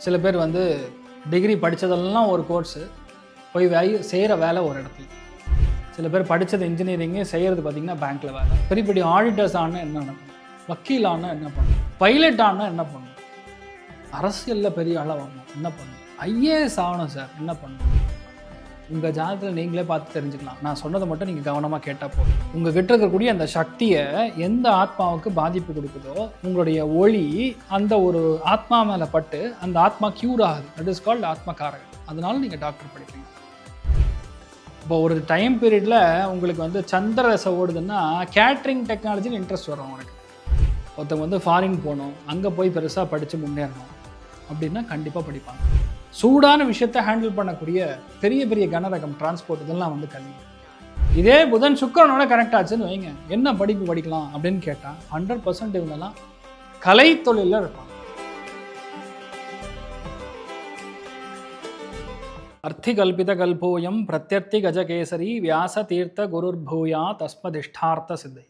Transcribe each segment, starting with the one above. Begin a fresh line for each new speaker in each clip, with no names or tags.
சில பேர் வந்து டிகிரி படித்ததெல்லாம் ஒரு கோர்ஸு, போய் செய்கிற வேலை ஒரு இடத்துல. சில பேர் படித்தது இன்ஜினியரிங்கு, செய்கிறது பார்த்திங்கன்னா பேங்க்கில் வேலை. பெரிய பெரிய ஆடிட்டர்ஸ் ஆனால் என்ன பண்ணணும், வக்கீல் ஆனால் என்ன பண்ணணும், பைலட் ஆனால் என்ன பண்ணணும், அரசியலில் பெரிய ஆளாக வரணும் என்ன பண்ணணும், ஐஏஎஸ் ஆகணும் சார் என்ன பண்ணணும். உங்கள் ஜாதகத்தில் நீங்களே பார்த்து தெரிஞ்சுக்கலாம். நான் சொன்னதை மட்டும் நீங்கள் கவனமாக கேட்டால் போதும். உங்கள் கிட்ட இருக்கக்கூடிய அந்த சக்தியை எந்த ஆத்மாவுக்கு பாதிப்பு கொடுக்குதோ, உங்களுடைய ஒளி அந்த ஒரு ஆத்மா மேலே பட்டு அந்த ஆத்மா க்யூர் ஆகுது. தட் இஸ் கால்ட் ஆத்மகாரகம். அதனால நீங்கள் டாக்டர் படிப்பீங்க. இப்போ ஒரு டைம் பீரியடில் உங்களுக்கு வந்து சந்திர தசை ஓடுதுன்னா கேட்ரிங் டெக்னாலஜின்னு இன்ட்ரெஸ்ட் வரும். உனக்கு ஒருத்தவங்க வந்து ஃபாரின் போகணும், அங்கே போய் பெருசாக படித்து முன்னேறணும் அப்படின்னா கண்டிப்பாக படிப்பாங்க. சூடான விஷயத்தை ஹேண்டில் பண்ணக்கூடிய பெரிய பெரிய கனரகம் டிரான்ஸ்போர்ட் இதெல்லாம் வந்து கல்வி. இதே புதன் சுக்கிரனோட கனெக்ட் ஆச்சுன்னு வைங்க, என்ன படிப்பு படிக்கலாம் அப்படின்னு கேட்டால் 100% இவங்கெல்லாம் கலை தொழிலில் இருப்பாங்க. அர்த்தி கல்பித கல்போயம் பிரத்யர்த்தி கஜகேசரி வியாச தீர்த்த குருர் பூயா தஸ்மதிஷ்டார்த்த சித்தை.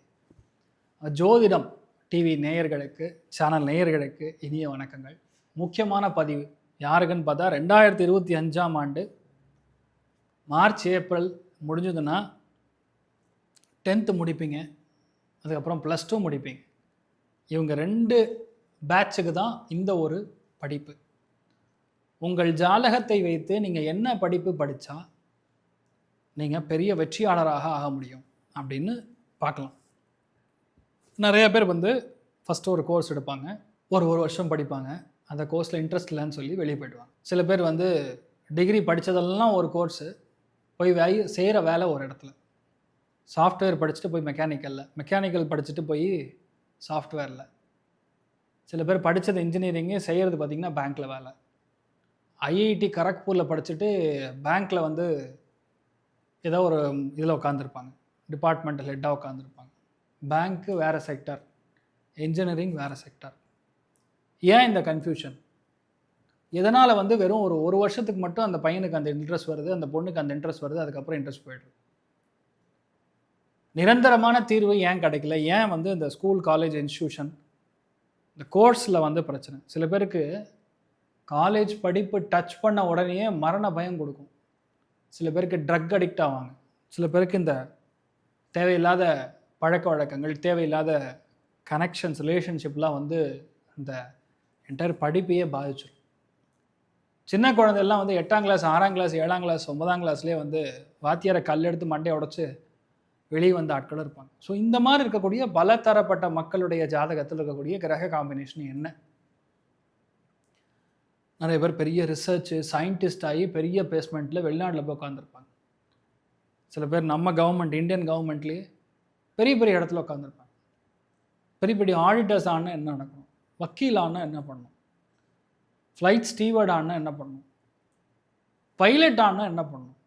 ஜோதிடம் டிவி நேயர்களுக்கு, சேனல் நேயர்களுக்கு இனிய வணக்கங்கள். முக்கியமான பதிவு யாருக்குன்னு பார்த்தா 2025ஆம் ஆண்டு மார்ச் ஏப்ரல் முடிஞ்சதுன்னா 10th முடிப்பீங்க, அதுக்கப்புறம் +2 முடிப்பீங்க. இவங்க 2 பேட்சுக்கு தான் இந்த ஒரு படிப்பு. உங்கள் ஜாதகத்தை வைத்து நீங்கள் என்ன படிப்பு படித்தா நீங்கள் பெரிய வெற்றியாளராக ஆக முடியும் அப்படின்னு பார்க்கலாம். நிறைய பேர் வந்து ஃபஸ்ட்டு ஒரு கோர்ஸ் எடுப்பாங்க, ஒரு வருஷம் படிப்பாங்க, அந்த கோர்ஸில் இன்ட்ரெஸ்ட் இல்லைன்னு சொல்லி வெளியே போய்டுவாங்க. சில பேர் வந்து டிகிரி படித்ததெல்லாம் ஒரு கோர்ஸு, போய் செய்கிற வேலை ஒரு இடத்துல. சாஃப்ட்வேர் படிச்சுட்டு போய் மெக்கானிக்கல் படிச்சுட்டு போய் சாஃப்ட்வேரில். சில பேர் படித்தது இன்ஜினியரிங்கு, செய்கிறது பார்த்திங்கன்னா பேங்க்கில் வேலை. ஐஐடி கரக்பூரில் படிச்சுட்டு பேங்க்கில் வந்து ஏதோ ஒரு இதில் உட்காந்துருப்பாங்க, டிபார்ட்மெண்டல் ஹெட்டாக உட்காந்துருப்பாங்க. பேங்க்கு வேறு செக்டர், இன்ஜினியரிங் வேறு செக்டர். ஏன் இந்த கன்ஃபியூஷன்? எதனால் வந்து வெறும் ஒரு வருஷத்துக்கு மட்டும் அந்த பையனுக்கு அந்த இன்ட்ரெஸ்ட் வருது, அந்த பொண்ணுக்கு அந்த இன்ட்ரெஸ்ட் வருது, அதுக்கப்புறம் இன்ட்ரெஸ்ட் போய்டுது. நிரந்தரமான தீர்வு ஏன் கிடைக்கல? ஏன் வந்து இந்த ஸ்கூல், காலேஜ், இன்ஸ்டியூஷன், இந்த கோர்ஸில் வந்து பிரச்சனை? சில பேருக்கு காலேஜ் படிப்பு டச் பண்ண உடனே மரண பயம் கொடுக்கும். சில பேருக்கு ட்ரக் அடிக்ட் ஆவாங்க. சில பேருக்கு இந்த தேவையில்லாத பழக்க வழக்கங்கள், தேவையில்லாத கனெக்ஷன்ஸ், ரிலேஷன்ஷிப்லாம் வந்து இந்த என்டையர் படிப்பையே பாதிச்சிடும். சின்ன குழந்தையெல்லாம் வந்து 8ஆம் கிளாஸ், 6ஆம் கிளாஸ், 7ஆம் கிளாஸ், 9ஆம் கிளாஸ்லேயே வந்து வாத்தியாரை கல் எடுத்து மண்டையை உடச்சி வெளியே வந்த ஆட்களும் இருப்பாங்க. ஸோ இந்த மாதிரி இருக்கக்கூடிய பல தரப்பட்ட மக்களுடைய ஜாதகத்தில் இருக்கக்கூடிய கிரக காம்பினேஷன் என்ன? நிறைய பேர் பெரிய ரிசர்ச்சு சயின்டிஸ்ட் ஆகி பெரிய பிளேஸ்மெண்ட்டில் வெளிநாட்டில் போய் உட்காந்துருப்பாங்க. சில பேர் நம்ம கவர்மெண்ட், இந்தியன் கவர்மெண்ட்லேயே பெரிய பெரிய இடத்துல உட்காந்துருப்பாங்க. பெரிய பெரிய ஆடிட்டர்ஸ் ஆனால் என்ன நடக்கணும், வக்கீல் ஆனால் என்ன பண்ணணும், ஃப்ளைட் ஸ்டீவர்ட் ஆனால் என்ன பண்ணணும், பைலட் ஆனால் என்ன பண்ணணும்,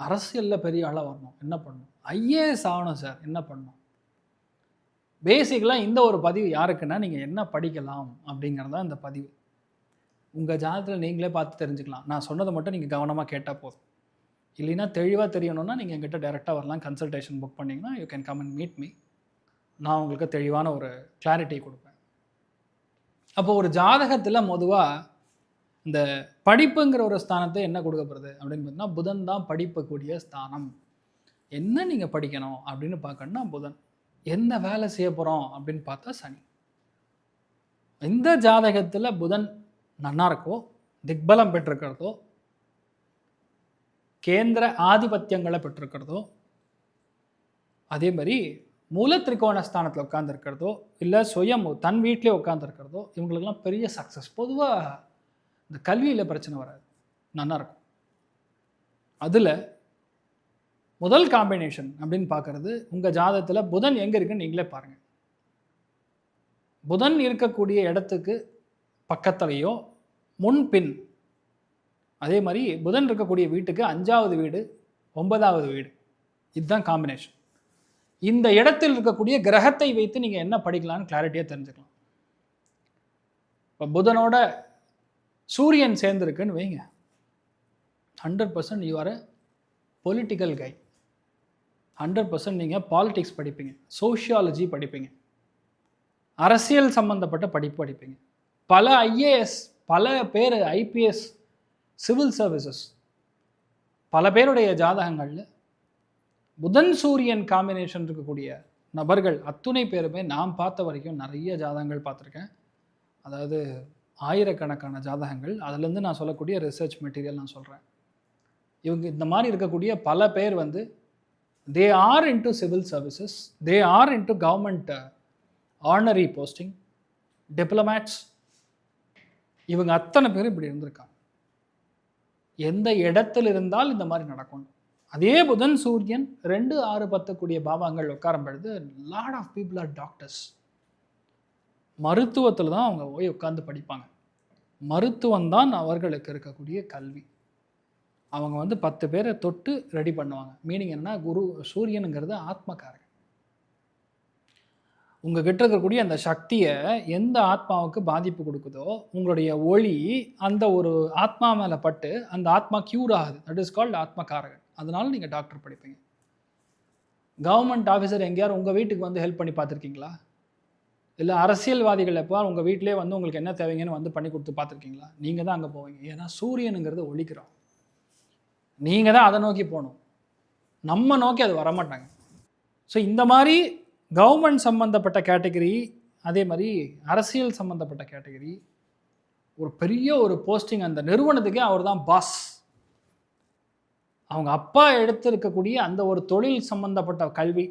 அரசியலில் பெரிய ஆளாக வரணும் என்ன பண்ணணும், ஐஏஎஸ் ஆகணும் சார் என்ன பண்ணணும். பேசிக்கலாக இந்த ஒரு பதிவு யாருக்குன்னா, நீங்கள் என்ன படிக்கலாம் அப்படிங்கிறது தான் இந்த பதிவு. உங்கள் ஜாதகத்தில் நீங்களே பார்த்து தெரிஞ்சுக்கலாம். நான் சொன்னதை மட்டும் நீங்கள் கவனமாக கேட்டால் போதும். இல்லைன்னா தெளிவாக தெரியணும்னா நீங்கள் எங்கிட்ட டைரெக்டாக வரலாம். கன்சல்டேஷன் புக் பண்ணிங்கன்னா you can come and meet me. நான் உங்களுக்கு தெளிவான ஒரு கிளாரிட்டி கொடுப்பேன். அப்போ ஒரு ஜாதகத்தில் பொதுவாக இந்த படிப்புங்கிற ஒரு ஸ்தானத்தை என்ன கொடுக்கப்படுது அப்படின்னு பார்த்தீங்கன்னா, புதன் தான் படிப்பக்கூடிய ஸ்தானம். என்ன நீங்கள் படிக்கணும் அப்படின்னு பார்க்கணுன்னா புதன். என்ன வேலை செய்ய போகிறோம் அப்படின்னு பார்த்தா சனி. இந்த ஜாதகத்தில் புதன் நன்னா இருக்கோ, திக்பலம் பெற்றிருக்கிறதோ, கேந்திர ஆதிபத்தியங்களை பெற்றிருக்கிறதோ, அதே மாதிரி மூல திரிகோண ஸ்தானத்தில் உட்காந்துருக்கிறதோ, இல்லை சுயம் தன் வீட்டிலே உட்காந்துருக்கிறதோ, இவங்களுக்கெல்லாம் பெரிய சக்ஸஸ். பொதுவாக இந்த கல்வியில் பிரச்சனை வராது, நல்லா இருக்கும். அதில் முதல் காம்பினேஷன் அப்படின்னு பார்க்குறது, உங்கள் ஜாதகத்தில் புதன் எங்கே இருக்குன்னு நீங்களே பாருங்கள். புதன் இருக்கக்கூடிய இடத்துக்கு பக்கத்துலேயோ முன்பின், அதே மாதிரி புதன் இருக்கக்கூடிய வீட்டுக்கு 5வது வீடு, 9வது வீடு, இதுதான் காம்பினேஷன். இந்த இடத்தில் இருக்கக்கூடிய கிரகத்தை வைத்து நீங்கள் என்ன படிக்கலான்னு கிளாரிட்டியாக தெரிஞ்சுக்கலாம். இப்போ புதனோட சூரியன் சேர்ந்துருக்குன்னு வைங்க, 100% யூ ஆர் எ பொலிட்டிக்கல் கை. 100% நீங்கள் பாலிடிக்ஸ் படிப்பீங்க, சோஷியாலஜி படிப்பீங்க, அரசியல் சம்மந்தப்பட்ட படிப்பு படிப்பீங்க. பல ஐஏஎஸ் பல பேர் ஐபிஎஸ், சிவில் சர்வீசஸ், பல பேருடைய ஜாதகங்களில் புதன் சூரியன் காம்பினேஷன் இருக்கக்கூடிய நபர்கள் அத்துணை பேருமே நான் பார்த்த வரைக்கும் நிறைய ஜாதகங்கள் பார்த்துருக்கேன். அதாவது ஆயிரக்கணக்கான ஜாதகங்கள். அதுலேருந்து நான் சொல்லக்கூடிய ரிசர்ச் மெட்டீரியல் நான் சொல்கிறேன். இவங்க இந்த மாதிரி இருக்கக்கூடிய பல பேர் வந்து they are into civil services, they are into government ordinary posting, diplomats, இவங்க அத்தனை பேர் இப்படி இருந்திருக்காங்க. எந்த இடத்துல இருந்தால் இந்த மாதிரி நடக்கும். அதே புதன் சூரியன் 2, 6, 10 கூடிய பாவங்கள் உட்காரும் பொழுது lot of people are doctors. மருத்துவத்தில் தான் அவங்க போய் உட்கார்ந்து படிப்பாங்க. மருத்துவம் தான் அவர்களுக்கு இருக்கக்கூடிய கல்வி. அவங்க வந்து 10 பேரை தொட்டு ரெடி பண்ணுவாங்க. மீனிங் என்ன, குரு சூரியனுங்கிறது ஆத்மக்காரன். உங்ககிட்ட இருக்கக்கூடிய அந்த சக்தியை எந்த ஆத்மாவுக்கு பாதிப்பு கொடுக்குதோ உங்களுடைய ஒளி அந்த ஒரு ஆத்மா மேலே பட்டு அந்த ஆத்மா க்யூர் ஆகுது. தட் இஸ் கால்ட் ஆத்மக்காரகன். அதனால நீங்கள் டாக்டர் படிப்பீங்க. கவர்மெண்ட் ஆஃபீஸர் எங்கேயாரும் உங்கள் வீட்டுக்கு வந்து ஹெல்ப் பண்ணி பார்த்துருக்கீங்களா? இல்லை அரசியல்வாதிகள் எப்போ உங்கள் வீட்டிலே வந்து உங்களுக்கு என்ன தேவைங்கன்னு வந்து பண்ணி கொடுத்து பார்த்துருக்கீங்களா? நீங்கள் தான் அங்கே போவீங்க. ஏன்னா சூரியனுங்கிறது ஒழிக்கிறோம். நீங்கள் தான் அதை நோக்கி போகணும். நம்ம நோக்கி அது வரமாட்டாங்க. ஸோ இந்த மாதிரி கவர்மெண்ட் சம்மந்தப்பட்ட கேட்டகரி, அதே மாதிரி அரசியல் சம்மந்தப்பட்ட கேட்டகரி, ஒரு பெரிய ஒரு போஸ்டிங், அந்த நிறுவனத்துக்கே அவர் தான் பாஸ். அவங்க அப்பா எடுத்திருக்கக்கூடிய அந்த ஒரு தொழில் சம்மந்தப்பட்ட கல்வி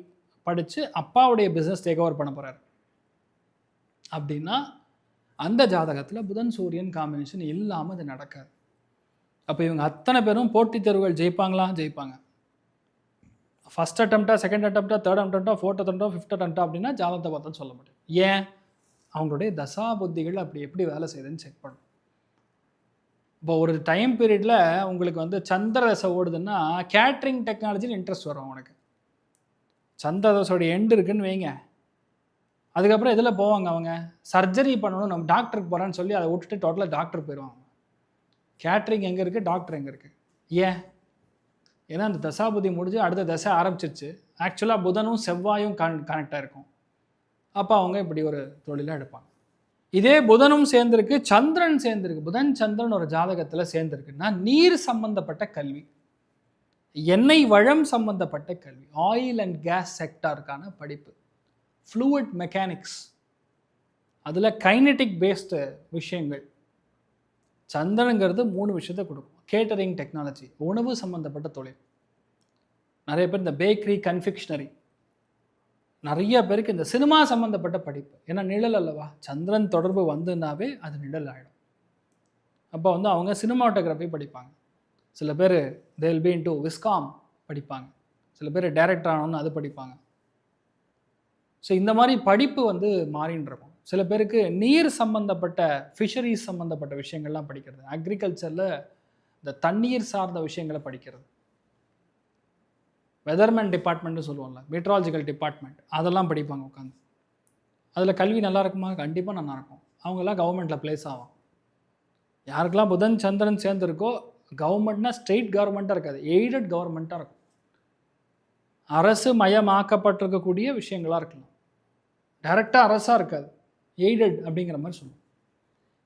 படித்து அப்பாவுடைய பிஸ்னஸ் டேக் ஓவர் பண்ண போகிறார் அப்படின்னா அந்த ஜாதகத்தில் புதன் சூரியன் காம்பினேஷன் இல்லாமல் அது நடக்காது. அப்போ இவங்க அத்தனை பேரும் போட்டித் தேர்வுகள் ஜெயிப்பாங்களா? ஜெயிப்பாங்க. ஃபஸ்ட் அட்டம்ப்டா, செகண்ட் அட்டம்ப்டா, தேர்ட் அட்டம்ப்டா, ஃபோர்த் அட்டம்ப்டா, ஃபிஃப்த் அட்டம்ப்டா அப்படின்னா ஜாதகத்தை பார்த்தா சொல்ல முடியும். ஏன்? அவங்களுடைய தசா புத்திகள் அப்படி எப்படி வேலை செய்யுதுன்னு செக் பண்ணும். இப்போ ஒரு டைம் பீரியடில் உங்களுக்கு வந்து சந்திர தசை ஓடுதுன்னா கேட்ரிங் டெக்னாலஜின்னு இன்ட்ரெஸ்ட் வரும் உனக்கு. சந்திர தசையோடைய எண்டு இருக்குன்னு வைங்க. அதுக்கப்புறம் எதில் போவாங்க? அவங்க சர்ஜரி பண்ணணும், நம்ம டாக்டருக்கு போகிறேன்னு சொல்லி அதை விட்டுட்டு டோட்டலாக டாக்டர் போயிடுவாங்க. கேட்ரிங் எங்கே இருக்குது, டாக்டர் எங்கே இருக்குது? ஏன்? ஏன்னா அந்த தசாபுதி முடிஞ்சு அடுத்த தசை ஆரம்பிச்சிருச்சு. ஆக்சுவலாக புதனும் செவ்வாயும் கனெக்டாக இருக்கும். அப்போ அவங்க இப்படி ஒரு தொழிலாக எடுப்பாங்க. இதே புதனும் சேர்ந்துருக்கு, சந்திரன் சேர்ந்துருக்கு. புதன் சந்திரன் ஒரு ஜாதகத்தில் சேர்ந்துருக்குன்னா நீர் சம்பந்தப்பட்ட கல்வி, எண்ணெய் வளம் சம்பந்தப்பட்ட கல்வி, ஆயில் அண்ட் கேஸ் செக்டாருக்கான படிப்பு, ஃப்ளூயிட் மெக்கானிக்ஸ், அதில் கைனெட்டிக் பேஸ்டு விஷயங்கள். சந்திரனுங்கிறது 3 விஷயத்தை கொடுக்கும். கேட்டரிங் டெக்னாலஜி, உணவு சம்மந்தப்பட்ட தொழில். நிறைய பேர் இந்த பேக்கரி, கன்ஃபிக்ஷனரி, நிறைய பேருக்கு இந்த சினிமா சம்மந்தப்பட்ட படிப்பு. ஏன்னா நிழல் அல்லவா, சந்திரன் தொடர்பு வந்துனாவே அது நிழல் ஆகிடும். அப்போ வந்து அவங்க சினிமாட்டோகிராஃபி படிப்பாங்க. சில பேர் தேல் பி இன்டு விஸ்காம் படிப்பாங்க. சில பேர் டைரக்டர் ஆகணும்னு அது படிப்பாங்க. ஸோ இந்த மாதிரி படிப்பு வந்து மாறின்னு இருக்கும். சில பேருக்கு நீர் சம்பந்தப்பட்ட ஃபிஷரிஸ் சம்மந்தப்பட்ட விஷயங்கள்லாம் படிக்கிறது, அக்ரிகல்ச்சரில் இந்த தண்ணீர் சார்ந்த விஷயங்களை படிக்கிறது, வெதர்மேன் டிபார்ட்மெண்ட்னு சொல்லுவோம்ல, மெட்ராலஜிக்கல் டிபார்ட்மெண்ட், அதெல்லாம் படிப்பாங்க உட்காந்து. அதில் கல்வி நல்லா இருக்குமா? கண்டிப்பாக நல்லா இருக்கும். அவங்கெல்லாம் கவர்மெண்ட்டில் ப்ளேஸ் ஆகும். யாருக்கெல்லாம் புதன் சந்திரன் சேர்ந்துருக்கோ, கவர்மெண்ட்னா ஸ்டேட் கவர்மெண்ட்டாக இருக்காது, எய்டட் கவர்மெண்ட்டாக இருக்கும். அரசு மயமாக்கப்பட்டிருக்கக்கூடிய விஷயங்களாக இருக்கலாம். டைரெக்டாக அரசாக இருக்காது, எய்டட் அப்படிங்கிற மாதிரி சொல்லுவோம்.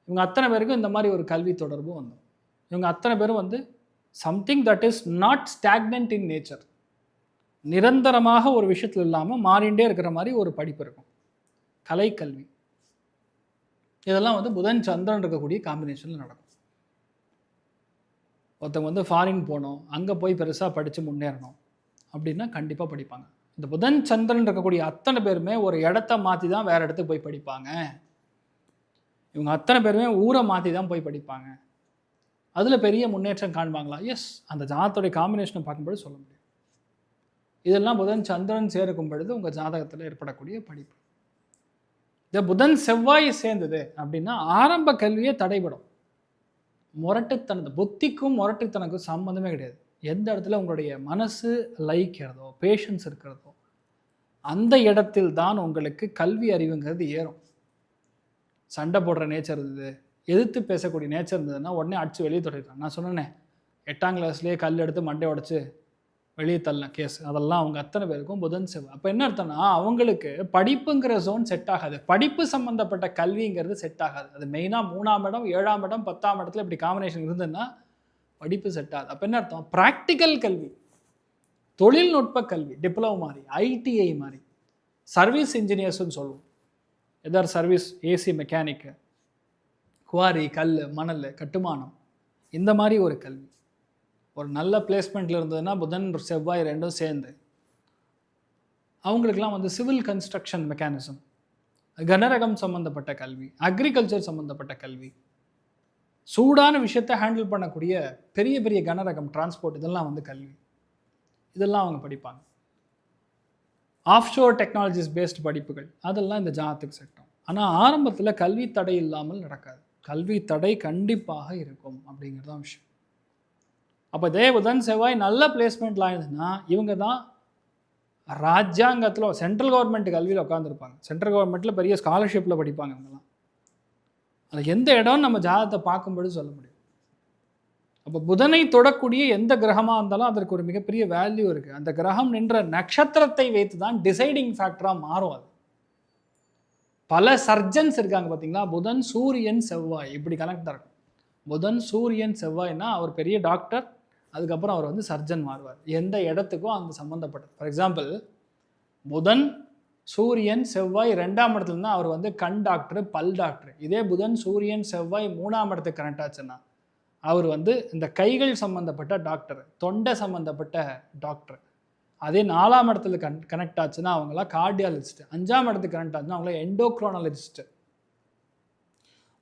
இவங்க அத்தனை பேருக்கும் இந்த மாதிரி ஒரு கல்வி தொடர்பு வந்தோம். இவங்க அத்தனை பேரும் வந்து something that is not stagnant in nature, நிரந்தரமாக ஒரு விஷயத்தில் இல்லாமல் மாறிண்டே இருக்கிற மாதிரி ஒரு படிப்பு இருக்கும், கலைக்கல்வி. இதெல்லாம் வந்து புதன் சந்திரன் இருக்கக்கூடிய காம்பினேஷனில் நடக்கும். ஒருத்தவங்க வந்து ஃபாரின் போகணும், அங்கே போய் பெருசாக படித்து முன்னேறணும் அப்படின்னா கண்டிப்பாக படிப்பாங்க. இந்த புதன் சந்திரன் இருக்கக்கூடிய அத்தனை பேருமே ஒரு இடத்த மாற்றி தான் வேறு இடத்துக்கு போய் படிப்பாங்க. இவங்க அத்தனை பேருமே ஊரை மாற்றி தான் போய் படிப்பாங்க. அதில் பெரிய முன்னேற்றம் காண்பாங்களா? எஸ், அந்த ஜாதகத்துடைய காம்பினேஷனை பார்க்கும்போது சொல்ல முடியும். இதெல்லாம் புதன் சந்திரன் சேர்க்கும் பொழுது உங்கள் ஜாதகத்தில் ஏற்படக்கூடிய படிப்பு. இந்த புதன் செவ்வாய் சேர்ந்தது அப்படின்னா ஆரம்ப கல்வியே தடைபடும். முரட்டுத்தனது, புத்திக்கும் முரட்டுத்தனக்கும் சம்மந்தமே கிடையாது. எந்த இடத்துல உங்களுடைய மனசு லயிக்கிறதோ, பேஷன்ஸ் இருக்கிறதோ, அந்த இடத்தில் தான் உங்களுக்கு கல்வி அறிவுங்கிறது ஏறும். சண்டை போடுற நேச்சர் இருந்தது, எதிர்த்து பேசக்கூடிய நேச்சர் இருந்ததுன்னா உடனே அடிச்சு வெளியே தொடர்றாங்க. நான் சொன்னேனே, 8ஆம் கிளாஸ்லேயே கல் எடுத்து மண்டை உடச்சி வெளியே தள்ளன கேஸ், அதெல்லாம் அவங்க அத்தனை பேருக்கும் புதன் செவ்வாய். அப்போ என்ன அர்த்தம்னா அவங்களுக்கு படிப்புங்கிற ஜோன் செட் ஆகாது, படிப்பு சம்மந்தப்பட்ட கல்விங்கிறது செட் ஆகாது. அது மெயினாக 3ஆம் இடம் 7ஆம் இடம் 10ஆம் இடத்துல இப்படி காம்பினேஷன் இருந்ததுன்னா படிப்பு செட் ஆகுது. அப்போ என்ன அர்த்தம், ப்ராக்டிக்கல் கல்வி, தொழில்நுட்ப கல்வி, டிப்ளமோ மாதிரி, ஐடிஐ மாதிரி, சர்வீஸ் இன்ஜினியர்ஸ்ன்னு சொல்லுவோம், எதார் சர்வீஸ், ஏசி மெக்கானிக்கு, குவாரி, கல் மணல் கட்டுமானம், இந்த மாதிரி ஒரு கல்வி ஒரு நல்ல பிளேஸ்மெண்ட்டில் இருந்ததுன்னா புதன் செவ்வாய் ரெண்டும் சேர்ந்து அவங்களுக்கெல்லாம் வந்து சிவில் கன்ஸ்ட்ரக்ஷன் மெக்கானிசம், கனரகம் சம்மந்தப்பட்ட கல்வி, அக்ரிகல்ச்சர் சம்மந்தப்பட்ட கல்வி, சூடான விஷயத்தை ஹேண்டில் பண்ணக்கூடிய பெரிய பெரிய கனரகம் டிரான்ஸ்போர்ட், இதெல்லாம் வந்து கல்வி, இதெல்லாம் அவங்க படிப்பாங்க. ஆஃப்ஷோர் டெக்னாலஜிஸ் பேஸ்டு படிப்புகள் அதெல்லாம் இந்த ஜாதத்துக்கு செட்டும். ஆனால் ஆரம்பத்தில் கல்வி தடை இல்லாமல் நடக்காது, கல்வி தடை கண்டிப்பாக இருக்கும் அப்படிங்கிறது தான் விஷயம். அப்போ இதே புதன் செவ்வாய் நல்ல பிளேஸ்மெண்ட்லாம் ஆயிருதுன்னா இவங்க தான் ராஜ்யாங்கத்தில் சென்ட்ரல் கவர்மெண்ட் கல்வியில் உட்காந்துருப்பாங்க, சென்ட்ரல் கவர்மெண்ட்டில் பெரிய ஸ்காலர்ஷிப்பில் படிப்பாங்க இவங்கெல்லாம். அது எந்த இடம்னு நம்ம ஜாதகத்தை பார்க்கும்போது சொல்ல முடியும். அப்போ புதனை தொடக்கூடிய எந்த கிரகமாக இருந்தாலும் அதற்கு ஒரு மிகப்பெரிய வேல்யூ இருக்குது. அந்த கிரகம் நின்ற நட்சத்திரத்தை வைத்து தான் டிசைடிங் ஃபேக்டராக மாறும். அது பல சர்ஜன்ஸ் இருக்காங்க பார்த்தீங்களா, புதன் சூரியன் செவ்வாய் இப்படி கனெக்ட் தான் இருக்கும். புதன் சூரியன் செவ்வாய்னா அவர் பெரிய டாக்டர், அதுக்கப்புறம் அவர் வந்து சர்ஜன் மாறுவார், எந்த இடத்துக்கும் அந்த சம்மந்தப்பட்டது. ஃபார் எக்ஸாம்பிள் புதன் சூரியன் செவ்வாய் 2ஆம் இடத்துல இருந்தால் அவர் வந்து கண் டாக்டர், பல் டாக்டர். இதே புதன் சூரியன் செவ்வாய் 3ஆம் இடத்துக்கு கனெக்ட் ஆச்சுன்னா அவர் வந்து இந்த கைகள் சம்மந்தப்பட்ட டாக்டர், தொண்டை சம்மந்தப்பட்ட டாக்டர். அதே 4ஆம் இடத்துல கனெக்ட் ஆச்சுன்னா அவங்களாம் கார்டியாலஜிஸ்ட், 5ஆம் இடத்துக்கு கனெக்ட் ஆச்சுன்னா அவங்களாம் எண்டோக்ரோனாலஜிஸ்ட்.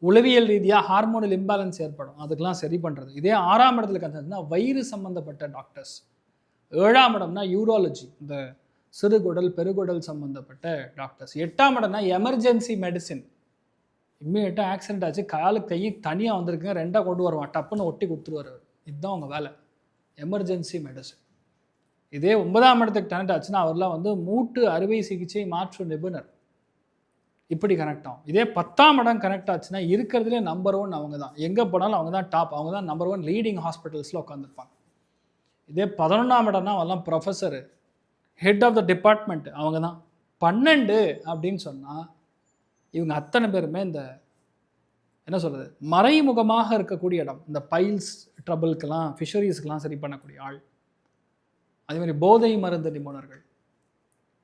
உளவியல் ரீதியாக ஹார்மோனல் இம்பேலன்ஸ் ஏற்படும், அதுக்கெல்லாம் சரி பண்ணுறது. இதே 6ஆம் இடத்துல கனெக்ட் வயிறு சம்மந்தப்பட்ட டாக்டர்ஸ். 7ஆம் இடம்னா யூரோலஜி, இந்த சிறுகுடல் பெருகுடல் சம்மந்தப்பட்ட டாக்டர்ஸ். 8ஆம் இடம்னா எமர்ஜென்சி மெடிசின், இம்மிடியட்டாக ஆக்சிடென்ட் ஆச்சு, காலுக்கு கை தனியாக வந்திருக்குங்க, 2ஆக கொண்டு வருவான், டப்புன்னு ஒட்டி கொடுத்துருவார், இதுதான் அவங்க வேலை, எமர்ஜென்சி மெடிசின். இதே 9ஆம் இடத்துக்கு கனெக்ட் ஆச்சுன்னா அவர்லாம் வந்து மூட்டு அறுவை சிகிச்சை மாற்று நிபுணர், இப்படி கனெக்ட் ஆகும். இதே 10ஆம் இடம் கனெக்ட் ஆச்சுன்னா இருக்கிறதுலே நம்பர் 1 அவங்க தான், எங்கே போனாலும் அவங்க தான் டாப், அவங்க தான் நம்பர் 1 லீடிங் ஹாஸ்பிட்டல்ஸில் உட்காந்துருப்பாங்க. இதே 11ஆம் இடம்னா அவெல்லாம் professor, head of the department, அவங்க தான். 12 அப்படின்னு சொன்னால் இவங்க அத்தனை பேருமே இந்த என்ன சொல்கிறது, மறைமுகமாக இருக்கக்கூடிய இடம், இந்த பைல்ஸ் ட்ரபிள்க்கெல்லாம் ஃபிஷரிஸ்க்கெலாம் சரி பண்ணக்கூடிய ஆள், அதேமாதிரி போதை மருந்து நிபுணர்கள்,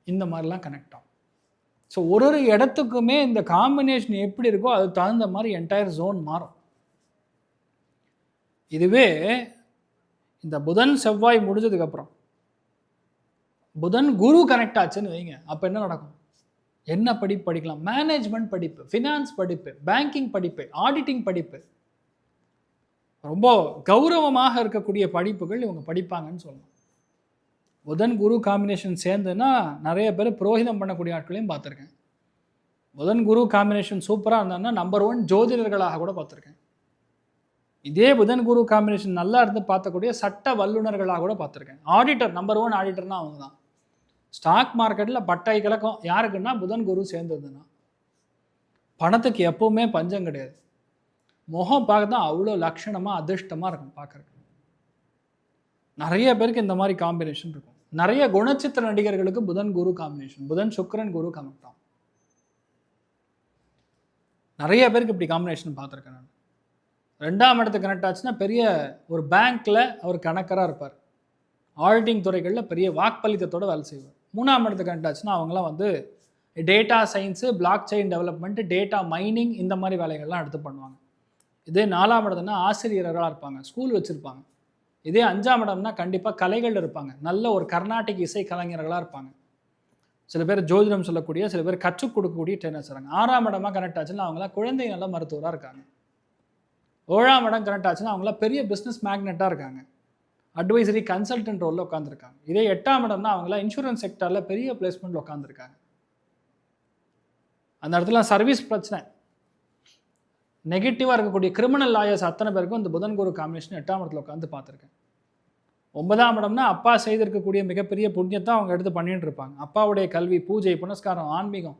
இந்த மாதிரிலாம் கனெக்ட் ஆகும். ஸோ ஒரு ஒரு இடத்துக்குமே இந்த காம்பினேஷன் எப்படி இருக்கோ அது தகுந்த மாதிரி என்டையர் ஜோன் மாறும். இதுவே இந்த புதன் செவ்வாய் முடிஞ்சதுக்கப்புறம் புதன் குரு கனெக்ட் ஆச்சுன்னு வைங்க, அப்போ என்ன நடக்கும், என்ன படிப்பு படிக்கலாம், மேனேஜ்மெண்ட் படிப்பு, ஃபினான்ஸ் படிப்பு, பேங்கிங் படிப்பு, ஆடிட்டிங் படிப்பு, ரொம்ப கௌரவமாக இருக்கக்கூடிய படிப்புகள் இவங்க படிப்பாங்கன்னு சொல்லலாம். புதன் குரு காம்பினேஷன் சேர்ந்துன்னா நிறைய பேர் புரோகிதம் பண்ணக்கூடிய ஆட்களையும் பார்த்துருக்கேன். புதன் குரு காம்பினேஷன் சூப்பராக இருந்தாங்கன்னா நம்பர் 1 ஜோதிடர்களாக கூட பார்த்துருக்கேன். இதே புதன் குரு காம்பினேஷன் நல்லா இருந்து பார்க்கக்கூடிய சட்ட வல்லுநர்களாக கூட பார்த்துருக்கேன். ஆடிட்டர், நம்பர் 1 ஆடிட்டர்னா அவங்க தான். ஸ்டாக் மார்க்கெட்டில் பட்டை கிழக்கும் யாருக்குன்னா புதன் குரு சேர்ந்ததுன்னா பணத்துக்கு எப்பவுமே பஞ்சம் கிடையாது. முகம் பார்க்க தான் அவ்வளோ லட்சணமாக அதிர்ஷ்டமாக இருக்கும் பார்க்குறதுக்கு. நிறைய பேருக்கு இந்த மாதிரி காம்பினேஷன் இருக்கும். நிறைய குணச்சித்திர நடிகர்களுக்கு புதன் குரு காம்பினேஷன், புதன் சுக்கிரன் குரு கனெக்ட் ஆகும். நிறைய பேருக்கு இப்படி காம்பினேஷன் பார்த்துருக்கேன் நான். 2ஆம் இடத்துக்கு கனெக்ட் ஆச்சுன்னா பெரிய ஒரு பேங்க்கில் அவர் கணக்கராக இருப்பார், ஆடிட்டிங் துறைகளில் பெரிய வாக்களித்தத்தோடு வேலை செய்வார். 3ஆம் இடத்துக்கு கனெக்ட் ஆச்சுன்னா அவங்களாம் வந்து data science, block chain development, data mining, இந்த மாதிரி வேலைகள்லாம் எடுத்து பண்ணுவாங்க. இதே 4ஆம் இடத்துனா ஆசிரியர்களாக இருப்பாங்க, ஸ்கூல் வச்சுருப்பாங்க. இதே 5ஆம் இடம்னா கண்டிப்பாக கலைகள் இருப்பாங்க, நல்ல ஒரு கர்நாடிக் இசை கலைஞர்களாக இருப்பாங்க. சில பேர் ஜோதிடம் சொல்லக்கூடிய, சில பேர் கற்றுக் கொடுக்கக்கூடிய ட்ரெயினர்ஸ் இருக்காங்க. 6ஆம் இடமா கனெக்ட் ஆச்சுன்னா அவங்களாம் குழந்தை நல்ல மருத்துவராக இருக்காங்க. 7ஆம் இடம் கனெக்ட் ஆச்சுன்னா அவங்களாம் பெரிய பிஸ்னஸ் மேக்னெட்டாக இருக்காங்க, அட்வைசரி கன்சல்டன்ட் ரோலில் உட்காந்துருக்காங்க. இதே 8ஆம் இடம்னா அவங்களாம் இன்சூரன்ஸ் செக்டரில் பெரிய பிளேஸ்மெண்ட்டில் உட்காந்துருக்காங்க. அந்த இடத்துல சர்வீஸ் பிரச்சனை, நெகட்டிவாக இருக்கக்கூடிய கிரிமினல் லாயர்ஸ் அத்தனை பேருக்கும் இந்த புதன் குரு காம்பினேஷன் 8ஆம் இடத்துல உட்காந்து பார்த்துருக்கேன். 9ஆம் இடம்னா அப்பா செய்திருக்கக்கூடிய மிகப்பெரிய புண்ணியத்தை அவங்க எடுத்து பண்ணிட்டு இருப்பாங்க. அப்பாவுடைய கல்வி, பூஜை, புனஸ்காரம், ஆன்மீகம்,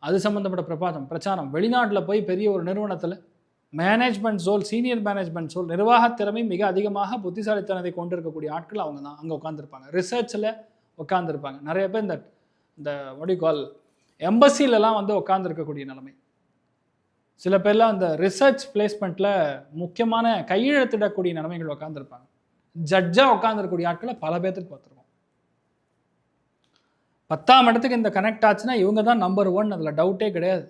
அது சம்மந்தப்பட்ட பிரச்சாரம், வெளிநாட்டில் போய் பெரிய ஒரு நிறுவனத்தில் மேனேஜ்மெண்ட் சோல், சீனியர் மேனேஜ்மெண்ட் சோல், நிர்வாக திறமை மிக அதிகமாக புத்திசாலித்தனத்தை கொண்டிருக்கக்கூடிய ஆட்கள் அவங்க தான் அங்கே உட்காந்துருப்பாங்க. ரிசர்ச்சில் உட்காந்துருப்பாங்க. நிறைய பேர் இந்த இந்த வாட் யூ கால் எம்பசிலலாம் வந்து உட்காந்துருக்கக்கூடிய நிலைமை. சில பேர்லாம் அந்த ரிசர்ச் பிளேஸ்மெண்ட்டில் முக்கியமான கையெழுத்திடக்கூடிய நிலைமைகள் உட்காந்துருப்பாங்க. ஜட்ஜாக உட்காந்துருக்கக்கூடிய ஆட்களை பல பேர்த்துக்கு பார்த்துருக்கோம். 10ஆம் இடத்துக்கு இந்த கனெக்ட் ஆச்சுன்னா இவங்க தான் நம்பர் 1, அதில் டவுட்டே கிடையாது.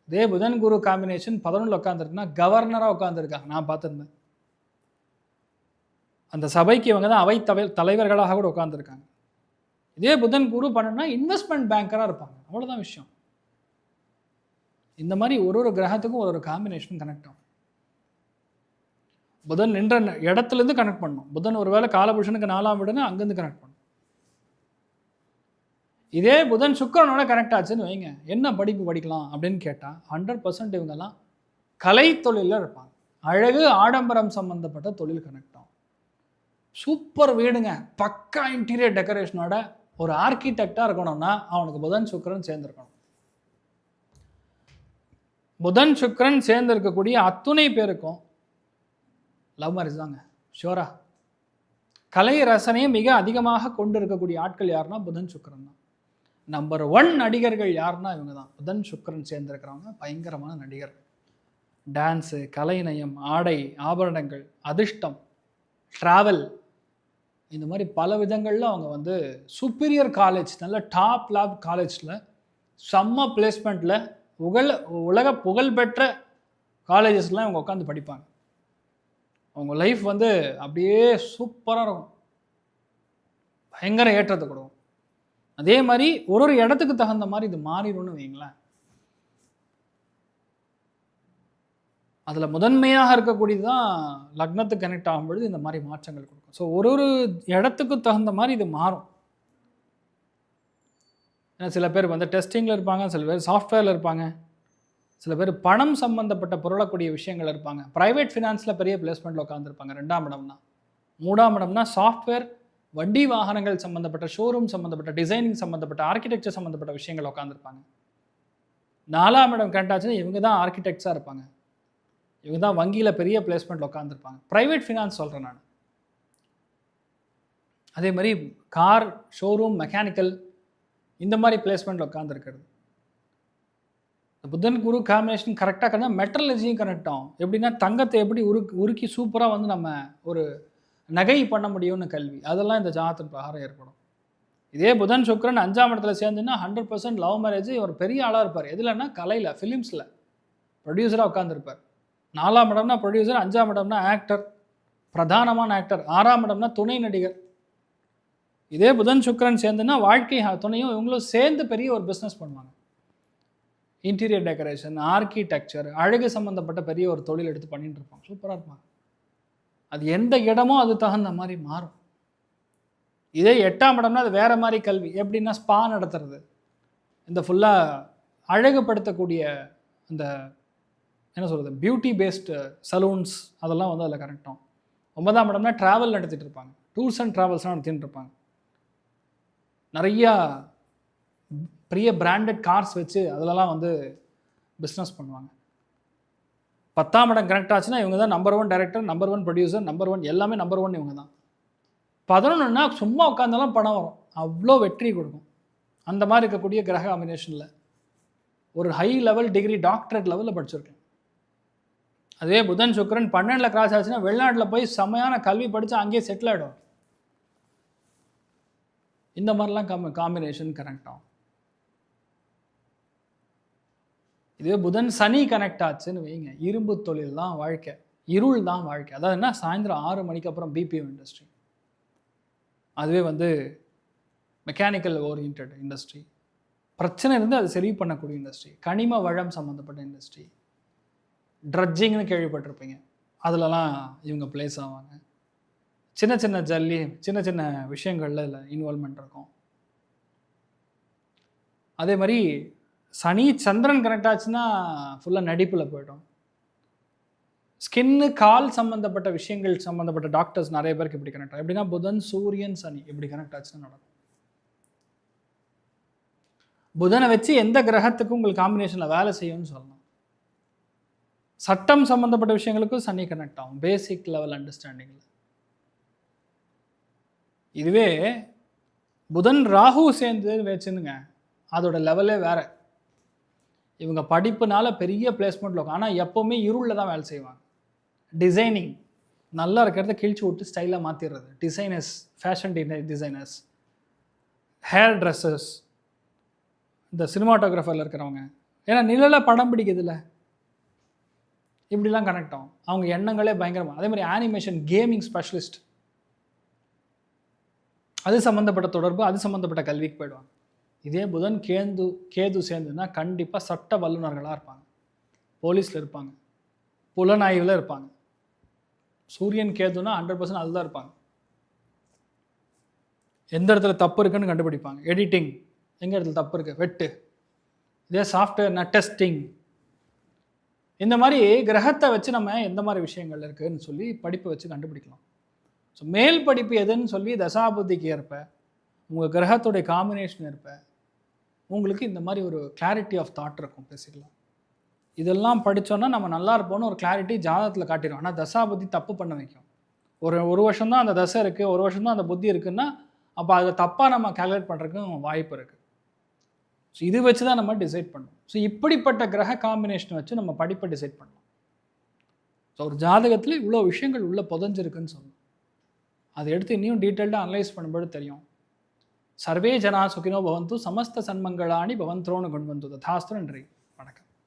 இதே புதன் குரு காம்பினேஷன் 11 உட்காந்துருக்குன்னா கவர்னராக உட்காந்துருக்காங்க. நான் பார்த்துருந்தேன். அந்த சபைக்கு இவங்க தான் அவை தலைவர்களாக கூட உட்காந்துருக்காங்க. இதே புதன் குரு பண்ணனா இன்வெஸ்ட்மெண்ட் பேங்கராக இருப்பாங்க. அவ்வளோதான் விஷயம். இந்த மாதிரி ஒரு கிரகத்துக்கும் ஒரு காம்பினேஷன் கனெக்ட் ஆகும். புதன் நின்ற இடத்துலேருந்து கனெக்ட் பண்ணணும். புதன் ஒரு வேளை காலபுருஷனுக்கு 4ஆம் வீடுன்னு அங்கேருந்து கனெக்ட் பண்ணணும். இதே புதன் சுக்கிரனோட கனெக்ட் ஆச்சுன்னு வைங்க, என்ன படிப்பு படிக்கலாம் அப்படின்னு கேட்டால் 100% இவங்கெல்லாம் கலை தொழிலில் இருப்பாங்க. அழகு ஆடம்பரம் சம்மந்தப்பட்ட தொழில் கனெக்ட் ஆகும். சூப்பர் வீடுங்க, பக்கா இன்டீரியர் டெக்கரேஷனோட ஒரு ஆர்கிடெக்டாக இருக்கணும்னா அவனுக்கு புதன் சுக்கிரன் சேர்ந்துருக்கணும். புதன் சுக்கிரன் சேர்ந்து இருக்கக்கூடிய அத்துணை பேருக்கும் லவ் மேரேஜ் தாங்க ஷோரா. கலை ரசனையை மிக அதிகமாக கொண்டு இருக்கக்கூடிய ஆட்கள் யாருன்னா புதன் சுக்கிரன் தான். நம்பர் 1 நடிகர்கள் யாருன்னா இவங்க தான். புதன் சுக்கிரன் சேர்ந்துருக்கிறவங்க பயங்கரமான நடிகர்கள். டான்ஸு, கலைநயம், ஆடை, ஆபரணங்கள், அதிர்ஷ்டம், ட்ராவல், இந்த மாதிரி பல விதங்களில் அவங்க வந்து சூப்பீரியர் காலேஜ், நல்ல டாப் லேப் காலேஜில் செம்ம பிளேஸ்மெண்ட்டில் உலக புகழ்பெற்ற காலேஜஸ்லாம் இவங்க உட்காந்து படிப்பாங்க. அவங்க லைஃப் வந்து அப்படியே சூப்பராக இருக்கும், பயங்கர ஏற்றத்தை கொடுக்கும். அதே மாதிரி ஒரு இடத்துக்கு தகுந்த மாதிரி இது மாறிடும்னு வைங்களேன். அதில் முதன்மையாக இருக்கக்கூடியது தான் லக்னத்துக்கு கனெக்ட் ஆகும்பொழுது இந்த மாதிரி மாற்றங்கள் கொடுக்கும். ஸோ ஒரு இடத்துக்கு தகுந்த மாதிரி இது மாறும். ஏன்னா சில பேர் வந்து டெஸ்டிங்கில் இருப்பாங்க, சில பேர் சாஃப்ட்வேரில் இருப்பாங்க, சில பேர் பணம் சம்மந்தப்பட்ட பொருளக்கூடிய விஷயங்கள் இருப்பாங்க. ப்ரைவேட் ஃபினான்ஸில் பெரிய பிளேஸ்மெண்ட்டில் உட்காந்துருப்பாங்க 2ஆம் இடம்னா. 3ஆம் இடம்னா சாஃப்ட்வேர், வண்டி வாகனங்கள் சம்மந்தப்பட்ட, ஷோரூம் சம்மந்தப்பட்ட, டிசைனிங் சம்மந்தப்பட்ட, ஆர்கிடெக்சர் சம்மந்தப்பட்ட விஷயங்கள் உட்காந்துருப்பாங்க. 4ஆம் இடம் கனெக்ட் ஆச்சுன்னா இவங்க தான் ஆர்கிடெக்ட்ஸாக இருப்பாங்க. இவங்க தான் வங்கியில் பெரிய பிளேஸ்மெண்ட்டில் உட்காந்துருப்பாங்க. ப்ரைவேட் ஃபினான்ஸ் சொல்கிறேன் நான். அதே மாதிரி கார், ஷோரூம், மெக்கானிக்கல், இந்த மாதிரி பிளேஸ்மெண்ட்டில் உட்காந்துருக்கிறது. புதன் குரு காம்பினேஷன் கரெக்டாக கரெக்டாக மெட்டலர்ஜியும் கனெக்ட் ஆகும். எப்படின்னா தங்கத்தை எப்படி உருக்கி சூப்பராக வந்து நம்ம ஒரு நகை பண்ண முடியும்னு கல்வி, அதெல்லாம் இந்த ஜாதகத்தின் பிரகாரம் ஏற்படும். இதே புதன் சுக்கிரன் 5ஆம் இடத்துல சேர்ந்துன்னா 100% லவ் மேரேஜ். இவர் பெரிய ஆளாக இருப்பார். எதுலன்னா கலையில், ஃபிலிம்ஸில் ப்ரொடியூசராக உட்காந்துருப்பார். 4ஆம் இடம்னா ப்ரொடியூசர், 5ஆம் இடம்னா ஆக்டர், பிரதானமான ஆக்டர், 6ஆம் இடம்னா துணை நடிகர். இதே புதன் சுக்கிரன் சேர்ந்துன்னா வாழ்க்கை துணையும் இவங்களும் சேர்ந்து பெரிய ஒரு பிஸ்னஸ் பண்ணுவாங்க. இன்டீரியர் டெக்கரேஷன், ஆர்கிடெக்சர், அழகு சம்மந்தப்பட்ட பெரிய ஒரு தொழில் எடுத்து பண்ணிட்டு இருப்பாங்க. சூப்பராக இருப்பாங்க. அது எந்த இடமோ அது தகுந்த மாதிரி மாறும். இதே 8ஆம் இடம்னா அது வேறு மாதிரி கல்வி. எப்படின்னா ஸ்பா நடத்துறது, இந்த ஃபுல்லாக அழகுபடுத்தக்கூடிய இந்த என்ன சொல்கிறது பியூட்டி பேஸ்டு சலூன்ஸ், அதெல்லாம் வந்து அதில் கரெக்டாகும். 9ஆம் இடம்னா ட்ராவல் நடத்திட்டு இருப்பாங்க, டூர்ஸ் அண்ட் ட்ராவல்ஸ்லாம் நடத்திட்டு இருப்பாங்க. நிறையா பெரிய பிராண்டட் கார்ஸ் வச்சு அதிலலாம் வந்து பிஸ்னஸ் பண்ணுவாங்க. 10ஆம் இடம் கனெக்ட் ஆச்சுன்னா இவங்க தான் number 1 director, number 1 producer, number 1 எல்லாமே நம்பர் 1 இவங்க தான். 11ன்னா சும்மா உட்காந்தாலும் பணம் வரும், அவ்வளோ வெற்றி கொடுக்கும். அந்த மாதிரி இருக்கக்கூடிய கிரக காம்பினேஷனில் ஒரு ஹை லெவல் டிகிரி, டாக்டரேட் லெவலில் படிச்சிருக்கேன். அதே புதன் சுக்கிரன் 12ல் கிராஸ் ஆச்சுன்னா வெளிநாட்டில் போய் செம்மையான கல்வி படித்து அங்கேயே செட்டில் ஆகிடும். இந்த மாதிரிலாம் காம்பினேஷன் கனெக்ட் ஆகும். இதுவே புதன் சனி கனெக்ட் ஆச்சுன்னு வைங்க, இரும்பு தொழில் தான் வாழ்க்கை, இருள் தான் வாழ்க்கை. அதாவது என்ன, சாயந்தரம் 6 மணிக்கு அப்புறம் பிபிஓ இண்டஸ்ட்ரி, அதுவே வந்து மெக்கானிக்கல் ஓரியன்ட் இண்டஸ்ட்ரி, பிரச்சனை இருந்து அது சரி பண்ணக்கூடிய இண்டஸ்ட்ரி, கனிம வளம் சம்மந்தப்பட்ட இண்டஸ்ட்ரி, ட்ரட்ஜிங்னு கேள்விப்பட்டிருப்பீங்க, அதிலலாம் இவங்க பிளேஸ் ஆவாங்க. சின்ன சின்ன ஜல்லி, சின்ன சின்ன விஷயங்களில் இதில் இன்வால்மெண்ட் இருக்கும். அதே மாதிரி சனி சந்திரன் கனெக்ட் ஆச்சுன்னா ஃபுல்லாக நடிப்பில் போய்டும். ஸ்கின்னு, கால் சம்மந்தப்பட்ட விஷயங்கள் சம்மந்தப்பட்ட டாக்டர்ஸ் நிறைய பேருக்கு இப்படி கனெக்ட் ஆகும். எப்படின்னா புதன் சூரியன் சனி இப்படி கனெக்ட் ஆச்சுன்னா நடக்கும். புதனை வச்சு எந்த கிரகத்துக்கும் உங்களுக்கு காம்பினேஷனில் வேலை செய்யும்னு சொல்லலாம். சட்டம் சம்மந்தப்பட்ட விஷயங்களுக்கும் சனி கனெக்ட் ஆகும், பேசிக் லெவல் அண்டர்ஸ்டாண்டிங்கில். இதுவே புதன் ராகு சேர்ந்து வச்சுருங்க, அதோட லெவலே வேறு. இவங்க படிப்புனால பெரிய பிளேஸ்மெண்ட்டில் இருக்கும், ஆனால் எப்போவுமே இருளில் தான் வேலை செய்வாங்க. டிசைனிங் நல்லா இருக்கிறத கிழிச்சு விட்டு ஸ்டைலாக மாற்றிடுறது, designers, fashion designers, hair dresses, இந்த சினிமாட்டோகிராஃபரில் இருக்கிறவங்க, ஏன்னா நிழலில் படம் பிடிக்கிறதுல இப்படிலாம் கனெக்ட் ஆகும். அவங்க எண்ணங்களே பயங்கரமாக. அதே மாதிரி ஆனிமேஷன், கேமிங் ஸ்பெஷலிஸ்ட், அது சம்மந்தப்பட்ட தொடர்பு, அது சம்மந்தப்பட்ட கல்விக்கு போயிடுவாங்க. இதே புதன் கேது சேர்ந்துன்னா கண்டிப்பாக சட்ட வல்லுநர்களாக இருப்பாங்க, போலீஸில் இருப்பாங்க, புலனாய்வில் இருப்பாங்க. சூரியன் கேதுன்னா 100% அதுதான் இருப்பாங்க. எந்த இடத்துல தப்பு இருக்குன்னு கண்டுபிடிப்பாங்க. எடிட்டிங், எங்கே இடத்துல தப்பு இருக்குது வெட்டு. இதே சாஃப்ட்வேர்னா டெஸ்டிங். இந்த மாதிரி கிரகத்தை வச்சு நம்ம எந்த மாதிரி விஷயங்கள் இருக்குதுன்னு சொல்லி படிப்பை வச்சு கண்டுபிடிக்கலாம். ஸோ மேல் படிப்பு எதுன்னு சொல்லி தசாபுத்திக்கு ஏற்ப, உங்கள் கிரகத்துடைய காம்பினேஷன் ஏற்ப உங்களுக்கு இந்த மாதிரி ஒரு கிளாரிட்டி ஆஃப் தாட் இருக்கும். பேசிக்கலாம், இதெல்லாம் படித்தோன்னா நம்ம நல்லா இருப்போம்னு ஒரு கிளாரிட்டி ஜாதகத்தில் காட்டிடும். ஆனால் தசாபுத்தி தப்பு பண்ண வைக்கும். ஒரு வருஷம் தான் அந்த தசை இருக்குது, ஒரு வருஷம் தான் அந்த புத்தி இருக்குன்னா, அப்போ அதை தப்பாக நம்ம கேல்குலேட் பண்ணுறதுக்கும் வாய்ப்பு இருக்குது. ஸோ இது வச்சு தான் நம்ம டிசைட் பண்ணணும். ஸோ இப்படிப்பட்ட கிரக காம்பினேஷனை வச்சு நம்ம படிப்பை டிசைட் பண்ணலாம். ஸோ ஒரு ஜாதகத்தில் இவ்வளோ விஷயங்கள் உள்ளே புதஞ்சிருக்குன்னு சொல்லணும். அதை எடுத்து இன்னும் டீட்டெயில்டாக அனலைஸ் பண்ணும்போது தெரியும். சர்வே ஜனா சுகினோ பவந்து, சமஸ்த சன்மங்களானி பவந்தோன்னு கொண்டு வந்து ததாஸ்து. நன்றி.